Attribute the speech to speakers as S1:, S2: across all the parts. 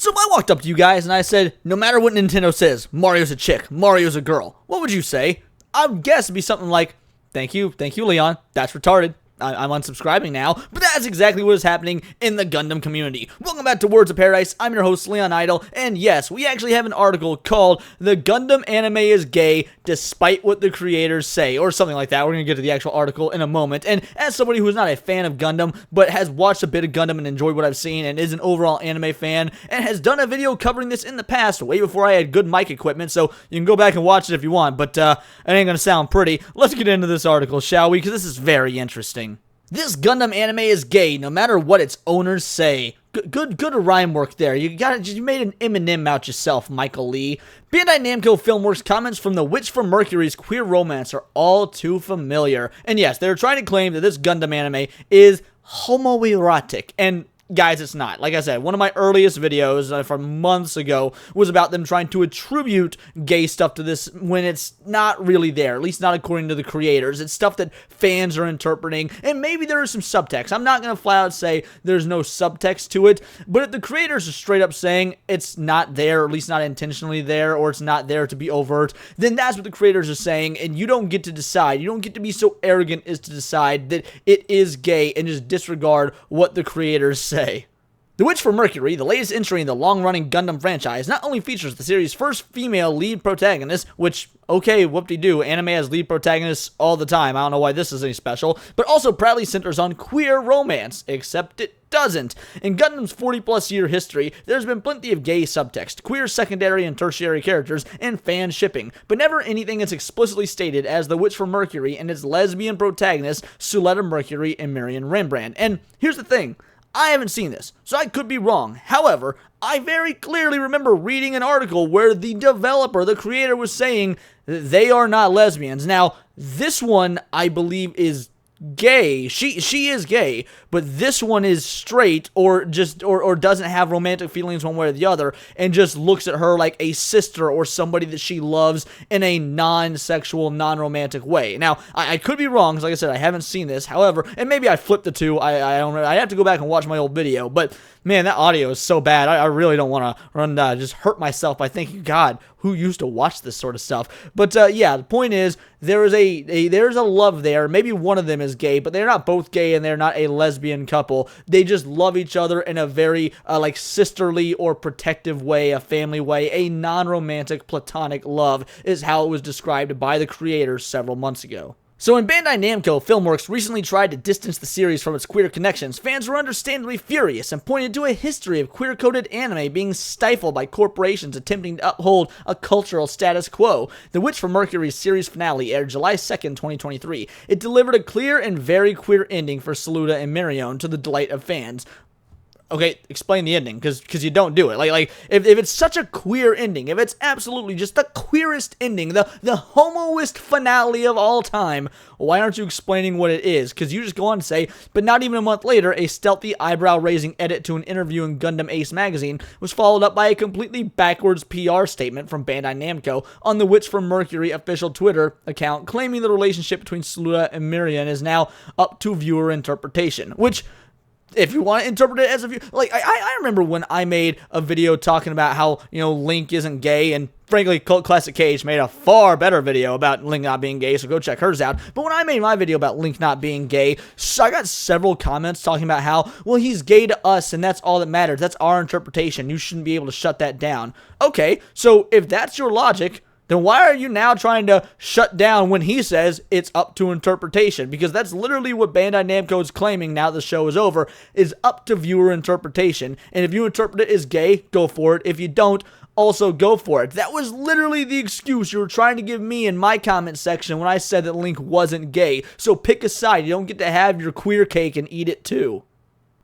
S1: So if I walked up to you guys and I said, no matter what Nintendo says, Mario's a chick, Mario's a girl, what would you say? I would guess it'd be something like, thank you, Leon, that's retarded. I'm unsubscribing now, but that's exactly what is happening in the Gundam community. Welcome back to Words of Paradise. I'm your host, Leon Idle, and yes, we actually have an article called The Gundam Anime is Gay Despite What the Creators Say, or something like that. We're going to get to the actual article in a moment, and as somebody who is not a fan of Gundam, but has watched a bit of Gundam and enjoyed what I've seen, and is an overall anime fan, and has done a video covering this in the past, way before I had good mic equipment, so you can go back and watch it if you want, but it ain't going to sound pretty. Let's get into this article, shall we? Because this is very interesting. This Gundam anime is gay, no matter what its owners say. Good rhyme work there. You made an Eminem out yourself, Michael Lee. Bandai Namco Filmworks comments from The Witch from Mercury's queer romance are all too familiar. And yes, they're trying to claim that this Gundam anime is homoerotic, and guys, it's not. Like I said, one of my earliest videos from months ago was about them trying to attribute gay stuff to this when it's not really there, at least not according to the creators. It's stuff that fans are interpreting, and maybe there is some subtext. I'm not going to flat out say there's no subtext to it, but if the creators are straight up saying it's not there, or at least not intentionally there, or it's not there to be overt, then that's what the creators are saying, and you don't get to decide. You don't get to be so arrogant as to decide that it is gay and just disregard what the creators say. The Witch from Mercury, the latest entry in the long-running Gundam franchise, not only features the series' first female lead protagonist, which, okay, whoop-de-doo, anime has lead protagonists all the time, I don't know why this is any special, but also proudly centers on queer romance, except it doesn't. In Gundam's 40-plus year history, there's been plenty of gay subtext, queer secondary and tertiary characters, and fan shipping, but never anything as explicitly stated as The Witch from Mercury and its lesbian protagonists, Suletta Mercury and Marion Rembrandt. And here's the thing. I haven't seen this, so I could be wrong. However, I very clearly remember reading an article where the developer, the creator, was saying that they are not lesbians. Now, this one, I believe, is gay. She is gay, but this one is straight or doesn't have romantic feelings one way or the other and just looks at her like a sister or somebody that she loves in a non-sexual, non-romantic way. Now, I could be wrong, because like I said, I haven't seen this. However, and maybe I flipped the two. I don't know. I have to go back and watch my old video, but man, that audio is so bad. I really don't want to just hurt myself by thinking, God, who used to watch this sort of stuff? But yeah, the point is, there's a love there. Maybe one of them is gay, but they're not both gay and they're not a lesbian couple. They just love each other in a very like sisterly or protective way, a family way, a non-romantic platonic love is how it was described by the creators several months ago. So when Bandai Namco Filmworks recently tried to distance the series from its queer connections, fans were understandably furious and pointed to a history of queer-coded anime being stifled by corporations attempting to uphold a cultural status quo. The Witch from Mercury's series finale aired July 2nd, 2023. It delivered a clear and very queer ending for Suletta and Marion to the delight of fans. Okay, explain the ending, because you don't do it. Like if it's such a queer ending, if it's absolutely just the queerest ending, the homoist finale of all time, why aren't you explaining what it is? Because you just go on to say, but not even a month later, a stealthy eyebrow-raising edit to an interview in Gundam Ace magazine was followed up by a completely backwards PR statement from Bandai Namco on the Witch from Mercury official Twitter account, claiming the relationship between Suletta and Marion is now up to viewer interpretation, which, if you want to interpret it as a view, like, I remember when I made a video talking about how, Link isn't gay, and frankly, Cult Classic Cage made a far better video about Link not being gay, so go check hers out. But when I made my video about Link not being gay, I got several comments talking about how, well, he's gay to us, and that's all that matters. That's our interpretation. You shouldn't be able to shut that down. Okay, so if that's your logic, then why are you now trying to shut down when he says it's up to interpretation? Because that's literally what Bandai Namco is claiming now the show is over, is up to viewer interpretation. And if you interpret it as gay, go for it. If you don't, also go for it. That was literally the excuse you were trying to give me in my comment section when I said that Link wasn't gay. So pick a side. You don't get to have your queer cake and eat it too.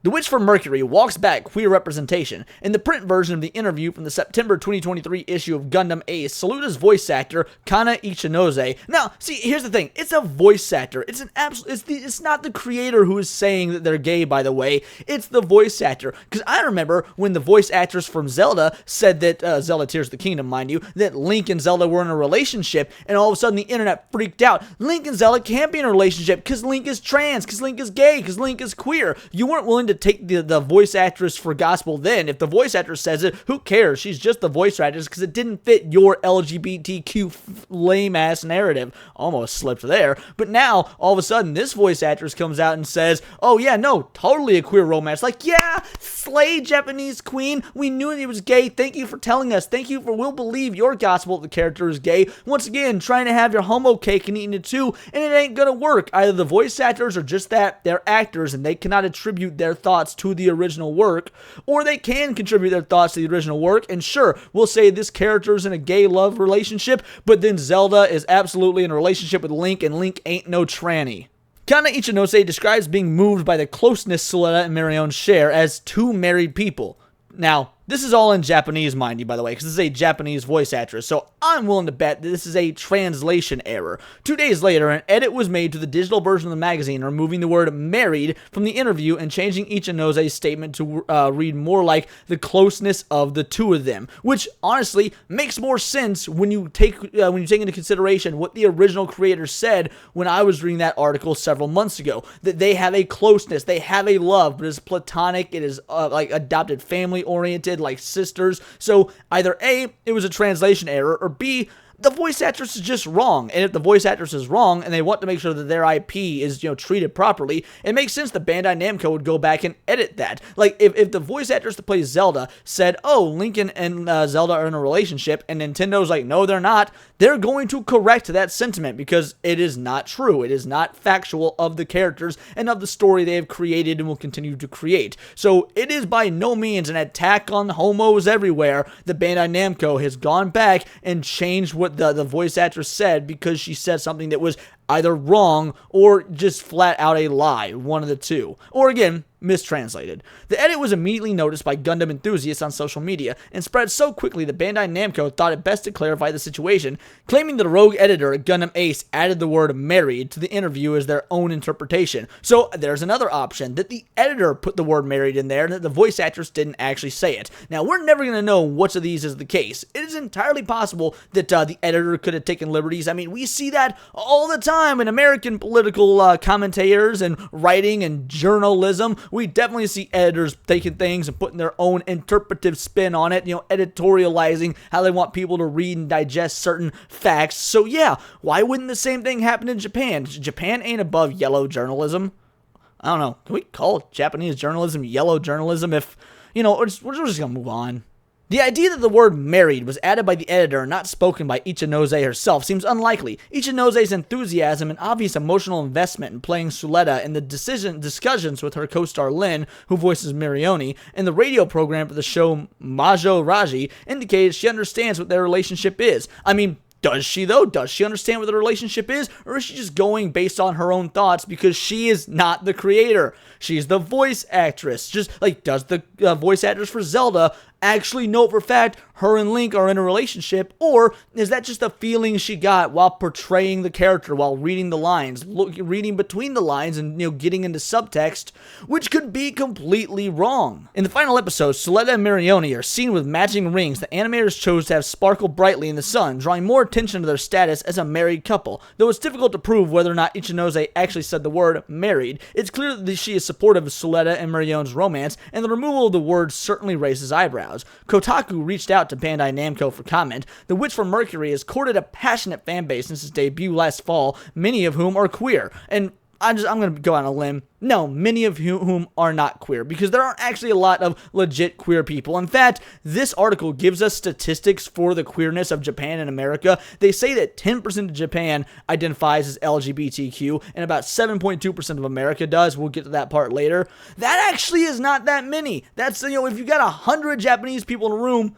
S1: The Witch from Mercury walks back queer representation. In the print version of the interview from the September 2023 issue of Gundam Ace, Saluda's voice actor, Kana Ichinose. Now, see, here's the thing. It's a voice actor. It's not the creator who is saying that they're gay, by the way. It's the voice actor. Because I remember when the voice actress from Zelda said that, Zelda Tears of the Kingdom, mind you, that Link and Zelda were in a relationship, and all of a sudden the internet freaked out. Link and Zelda can't be in a relationship because Link is trans, because Link is gay, because Link is queer. You weren't willing to take the voice actress for gospel then. If the voice actress says it, who cares? She's just the voice actress because it didn't fit your LGBTQ lame-ass narrative. Almost slipped there. But now, all of a sudden, this voice actress comes out and says, oh yeah, no, totally a queer romance. Like, yeah, slay Japanese queen. We knew he was gay. Thank you for telling us. Thank you for, we'll believe your gospel the character is gay. Once again, trying to have your homo cake and eating it too, and it ain't gonna work. Either the voice actors are just that, they're actors and they cannot attribute their thoughts to the original work, or they can contribute their thoughts to the original work, and sure, we'll say this character is in a gay love relationship, but then Zelda is absolutely in a relationship with Link, and Link ain't no tranny. Kana Ichinose describes being moved by the closeness Suletta and Marion share as two married people. Now, this is all in Japanese, mind you, by the way, because this is a Japanese voice actress, so I'm willing to bet that this is a translation error. 2 days later, an edit was made to the digital version of the magazine, removing the word married from the interview and changing Ichinose's statement to read more like the closeness of the two of them, which honestly makes more sense when you take into consideration what the original creator said when I was reading that article several months ago, that they have a closeness, they have a love, but it's platonic, it is like adopted family oriented, like sisters. So either A, it was a translation error, or B, the voice actress is just wrong. And if the voice actress is wrong and they want to make sure that their IP is, treated properly, it makes sense that Bandai Namco would go back and edit that. Like, if the voice actress that plays Zelda said, oh, Lincoln and Zelda are in a relationship, and Nintendo's like, no, they're not, they're going to correct that sentiment because it is not true. It is not factual of the characters and of the story they have created and will continue to create. So it is by no means an attack on homos everywhere that Bandai Namco has gone back and changed what the voice actress said because she said something that was either wrong or just flat out a lie, one of the two. Or again, mistranslated. The edit was immediately noticed by Gundam enthusiasts on social media and spread so quickly that Bandai Namco thought it best to clarify the situation, claiming that a rogue editor at Gundam Ace added the word married to the interview as their own interpretation. So there's another option, that the editor put the word married in there and that the voice actress didn't actually say it. Now, we're never going to know which of these is the case. It is entirely possible that the editor could have taken liberties. I mean, we see that all the time in American political commentators and writing and journalism. We definitely see editors taking things and putting their own interpretive spin on it, editorializing how they want people to read and digest certain facts. So yeah, why wouldn't the same thing happen in Japan? Japan ain't above yellow journalism. I don't know. Can we call Japanese journalism yellow journalism if, we're just gonna move on. The idea that the word married was added by the editor and not spoken by Ichinose herself seems unlikely. Ichinose enthusiasm and obvious emotional investment in playing Suletta and the discussions with her co-star Lin, who voices Mirioni, in the radio program for the show Majo Raji indicated she understands what their relationship is. I mean, does she though? Does she understand what the relationship is? Or is she just going based on her own thoughts because she is not the creator? She's the voice actress. Just like, does the voice actress for Zelda actually know for a fact her and Link are in a relationship, or is that just a feeling she got while portraying the character, while reading the lines, reading between the lines and getting into subtext, which could be completely wrong. In the final episode, Suletta and Mirioni are seen with matching rings that animators chose to have sparkle brightly in the sun, drawing more attention to their status as a married couple. Though it's difficult to prove whether or not Ichinose actually said the word married, it's clear that she is supportive of Suletta and Mirion's romance, and the removal of the word certainly raises eyebrows. Kotaku reached out to Bandai Namco for comment. The Witch from Mercury has courted a passionate fan base since its debut last fall, many of whom are queer. And I'm going to go on a limb. No, many of whom are not queer, because there aren't actually a lot of legit queer people. In fact, this article gives us statistics for the queerness of Japan and America. They say that 10% of Japan identifies as LGBTQ, and about 7.2% of America does. We'll get to that part later. That actually is not that many. That's, if you got 100 Japanese people in a room,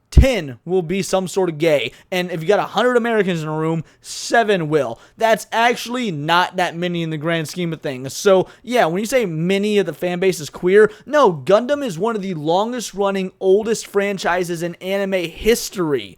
S1: 10 will be some sort of gay. And if you got 100 Americans in a room, 7 will. That's actually not that many in the grand scheme of things. So, yeah, when you say many of the fan base is queer, no, Gundam is one of the longest running, oldest franchises in anime history.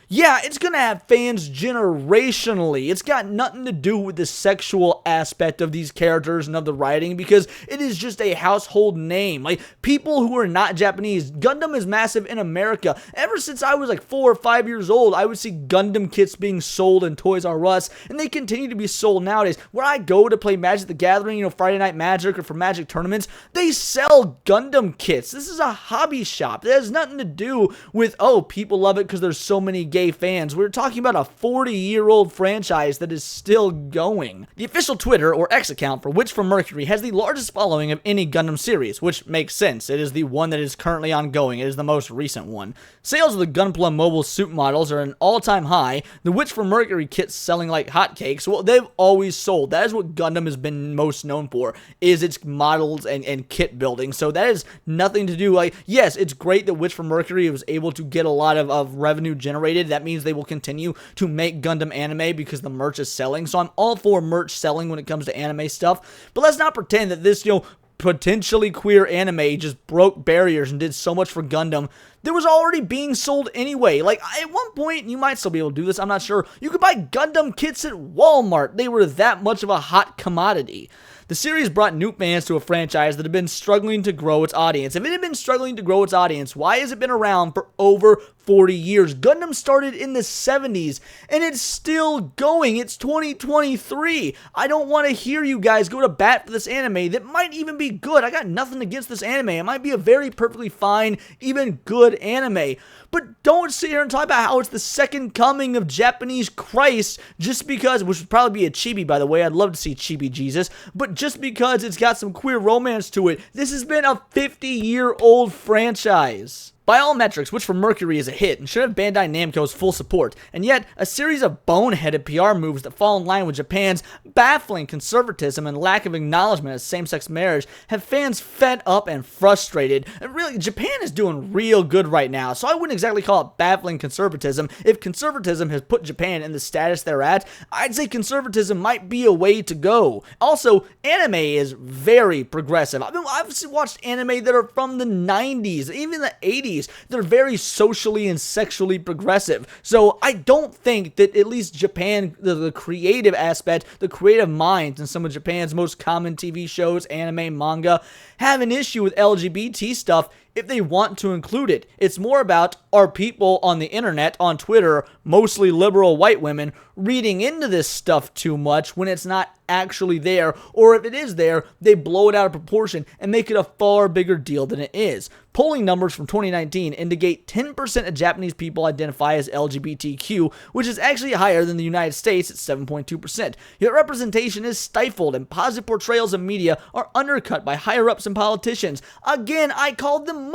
S1: Yeah, it's gonna have fans generationally. It's got nothing to do with the sexual aspect of these characters and of the writing, because it is just a household name. Like, people who are not Japanese, Gundam is massive in America. Ever since I was like 4 or 5 years old, I would see Gundam kits being sold in Toys R Us, and they continue to be sold nowadays. Where I go to play Magic the Gathering, Friday Night Magic, or for Magic tournaments, they sell Gundam kits. This is a hobby shop. It has nothing to do with, oh, people love it because there's so many gay fans. We're talking about a 40-year-old franchise that is still going. The official Twitter or X account for Witch from Mercury has the largest following of any Gundam series, which makes sense. It is the one that is currently ongoing. It is the most recent one. Sales of the Gunpla mobile suit models are an all-time high. The Witch from Mercury kits selling like hotcakes. Well, they've always sold. That is what Gundam has been most known for, is its models and kit building. So that is nothing to do, like, yes, it's great that Witch from Mercury was able to get a lot of revenue generated. That means they will continue to make Gundam anime because the merch is selling. So I'm all for merch selling when it comes to anime stuff. But let's not pretend that this, potentially queer anime just broke barriers and did so much for Gundam. There was already being sold anyway. Like, at one point, you might still be able to do this, I'm not sure. You could buy Gundam kits at Walmart. They were that much of a hot commodity. The series brought new fans to a franchise that had been struggling to grow its audience. If it had been struggling to grow its audience, why has it been around for over 40 years? Gundam started in the 70s, and it's still going. It's 2023. I don't want to hear you guys go to bat for this anime that might even be good. I got nothing against this anime. It might be a very perfectly fine, even good anime. But don't sit here and talk about how it's the second coming of Japanese Christ just because, which would probably be a chibi, by the way. I'd love to see chibi Jesus. But just because it's got some queer romance to it, this has been a 50-year-old franchise. By all metrics, Witch from Mercury is a hit and should have Bandai Namco's full support, and yet a series of boneheaded PR moves that fall in line with Japan's baffling conservatism and lack of acknowledgement of same-sex marriage have fans fed up and frustrated. And really, Japan is doing real good right now, so I wouldn't exactly call it baffling conservatism. If conservatism has put Japan in the status they're at, I'd say conservatism might be a way to go. Also, anime is very progressive. I've watched anime that are from the 90s, even the 80s. They're very socially and sexually progressive. So I don't think that at least Japan, the creative aspect, the creative minds in some of Japan's most common TV shows, anime, manga, have an issue with LGBT stuff if they want to include it. It's more about, are people on the internet, on Twitter, mostly liberal white women, reading into this stuff too much when it's not actually there, or if it is there, they blow it out of proportion and make it a far bigger deal than it is. Polling numbers from 2019 indicate 10% of Japanese people identify as LGBTQ, which is actually higher than the United States at 7.2%. Yet representation is stifled and positive portrayals of media are undercut by higher-ups and politicians. Again, I called the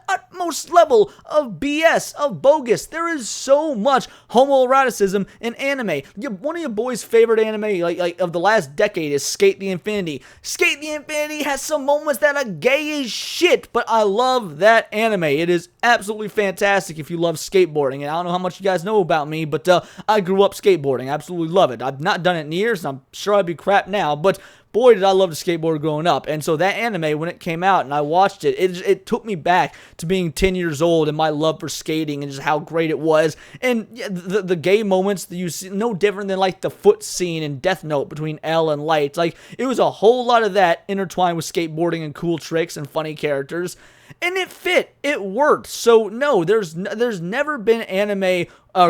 S1: utmost level of BS, of bogus. There is so much homoeroticism in anime. One of your boys' favorite anime like of the last decade is Skate the Infinity. Skate the Infinity has some moments that are gay as shit, but I love that anime. It is absolutely fantastic if you love skateboarding. And I don't know how much you guys know about me, but I grew up skateboarding. I absolutely love it. I've not done it in years, and I'm sure I'd be crap now, but boy, did I love to skateboard growing up. And so that anime, when it came out and I watched it, it took me back to being 10 years old and my love for skating and just how great it was. And the gay moments that you see, no different than like the foot scene in Death Note between L and Light. Like, it was a whole lot of that intertwined with skateboarding and cool tricks and funny characters. And it fit. It worked. So no, there's never been anime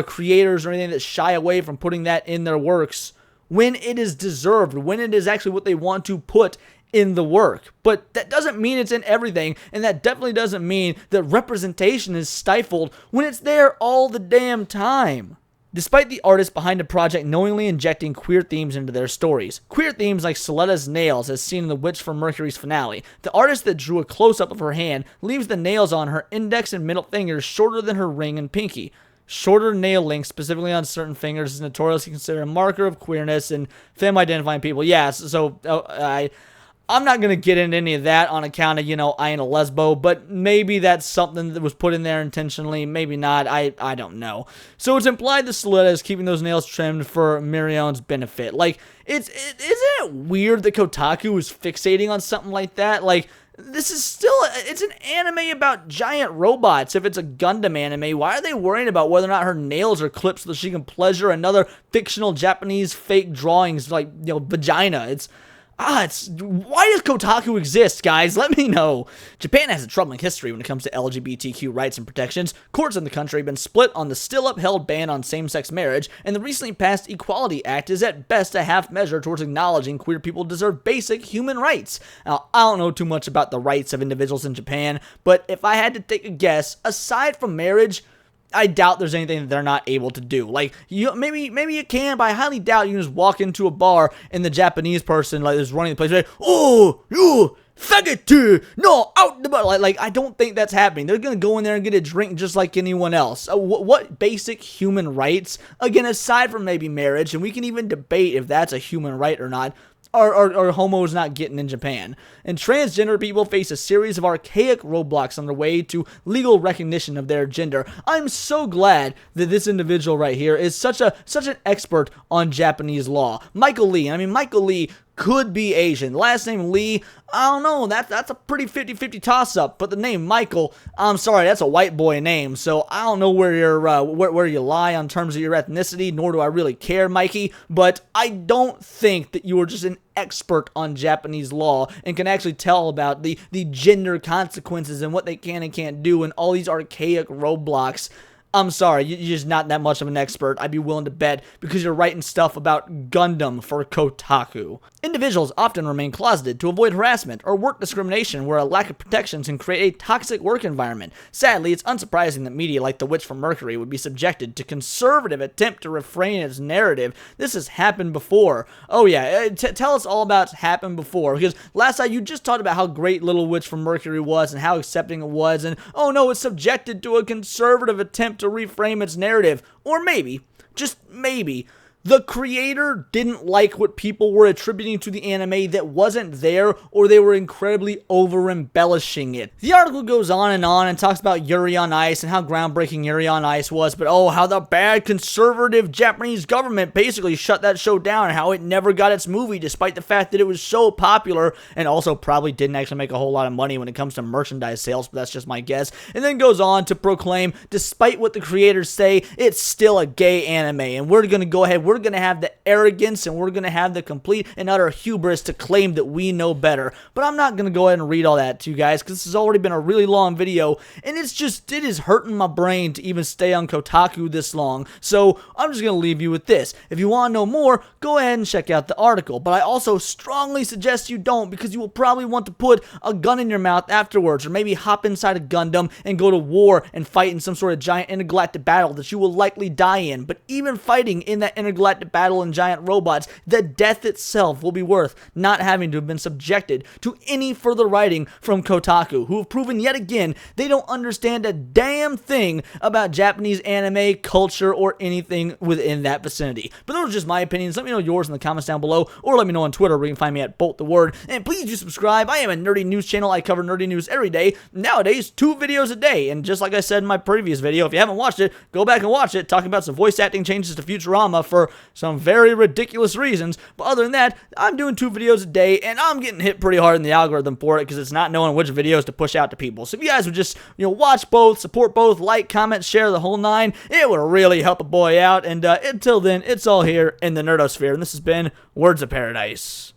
S1: creators or anything that shy away from putting that in their works when it is deserved, when it is actually what they want to put in the work. But that doesn't mean it's in everything, and that definitely doesn't mean that representation is stifled when it's there all the damn time. Despite the artists behind the project knowingly injecting queer themes into their stories, queer themes like Soletta's nails as seen in The Witch from Mercury's finale, the artist that drew a close-up of her hand leaves the nails on her index and middle fingers shorter than her ring and pinky. Shorter nail length, specifically on certain fingers, is notoriously considered a marker of queerness and femme-identifying people. Yeah, so I'm not going to get into any of that on account of, I ain't a lesbo, but maybe that's something that was put in there intentionally, maybe not, I don't know. So it's implied that Soletta is keeping those nails trimmed for Mirion's benefit. Like, isn't it weird that Kotaku is fixating on something like that? Like, this is still, it's an anime about giant robots. If it's a Gundam anime, why are they worrying about whether or not her nails are clipped so that she can pleasure another fictional Japanese fake drawings like, vagina? Why does Kotaku exist, guys? Let me know. Japan has a troubling history when it comes to LGBTQ rights and protections. Courts in the country have been split on the still upheld ban on same-sex marriage, and the recently passed Equality Act is at best a half measure towards acknowledging queer people deserve basic human rights. Now, I don't know too much about the rights of individuals in Japan, but if I had to take a guess, aside from marriage, I doubt there's anything that they're not able to do. Like, maybe you can, but I highly doubt you can just walk into a bar and the Japanese person, like, is running the place, like, oh, you faggot, no, out the bar. Like, I don't think that's happening. They're gonna go in there and get a drink just like anyone else. What basic human rights, again, aside from maybe marriage, and we can even debate if that's a human right or not, are homos not getting in Japan. And transgender people face a series of archaic roadblocks on their way to legal recognition of their gender. I'm so glad that this individual right here is such an expert on Japanese law. Michael Lee could be Asian. Last name Lee, I don't know, that's a pretty 50-50 toss-up, but the name Michael, I'm sorry, that's a white boy name, so I don't know where you lie on terms of your ethnicity, nor do I really care, Mikey, but I don't think that you are just an expert on Japanese law and can actually tell about the gender consequences and what they can and can't do and all these archaic roadblocks. I'm sorry, you're just not that much of an expert, I'd be willing to bet, because you're writing stuff about Gundam for Kotaku. Individuals often remain closeted to avoid harassment or work discrimination, where a lack of protections can create a toxic work environment. Sadly, it's unsurprising that media like The Witch from Mercury would be subjected to conservative attempt to refrain its narrative. This has happened before. Oh yeah, tell us all about happened before, because last time you just talked about how great Little Witch from Mercury was and how accepting it was, and oh no, it's subjected to a conservative attempt to reframe its narrative. Or maybe, just maybe, the creator didn't like what people were attributing to the anime that wasn't there, or they were incredibly over-embellishing it. The article goes on and talks about Yuri on Ice and how groundbreaking Yuri on Ice was, but oh, how the bad conservative Japanese government basically shut that show down and how it never got its movie despite the fact that it was so popular, and also probably didn't actually make a whole lot of money when it comes to merchandise sales, but that's just my guess. And then goes on to proclaim, despite what the creators say, it's still a gay anime, and we're gonna go ahead, we're going to have the arrogance and we're going to have the complete and utter hubris to claim that we know better. But I'm not going to go ahead and read all that to you guys, because this has already been a really long video, and it is hurting my brain to even stay on Kotaku this long. So I'm just going to leave you with this. If you want to know more, go ahead and check out the article. But I also strongly suggest you don't, because you will probably want to put a gun in your mouth afterwards, or maybe hop inside a Gundam and go to war and fight in some sort of giant intergalactic battle that you will likely die in. But even fighting in that intergalactic battle in giant robots, the death itself will be worth not having to have been subjected to any further writing from Kotaku, who have proven yet again they don't understand a damn thing about Japanese anime, culture, or anything within that vicinity. But those are just my opinions. Let me know yours in the comments down below, or let me know on Twitter, where you can find me at BoltTheWord. And please do subscribe. I am a nerdy news channel. I cover nerdy news every day. Nowadays, 2 videos a day. And just like I said in my previous video, if you haven't watched it, go back and watch it, talking about some voice acting changes to Futurama for some very ridiculous reasons. But other than that, I'm doing 2 videos a day, and I'm getting hit pretty hard in the algorithm for it, because it's not knowing which videos to push out to people. So if you guys would just, watch both, support both, like, comment, share the whole 9, it would really help a boy out. And until then, it's all here in the Nerdosphere, and this has been Words of Paradise.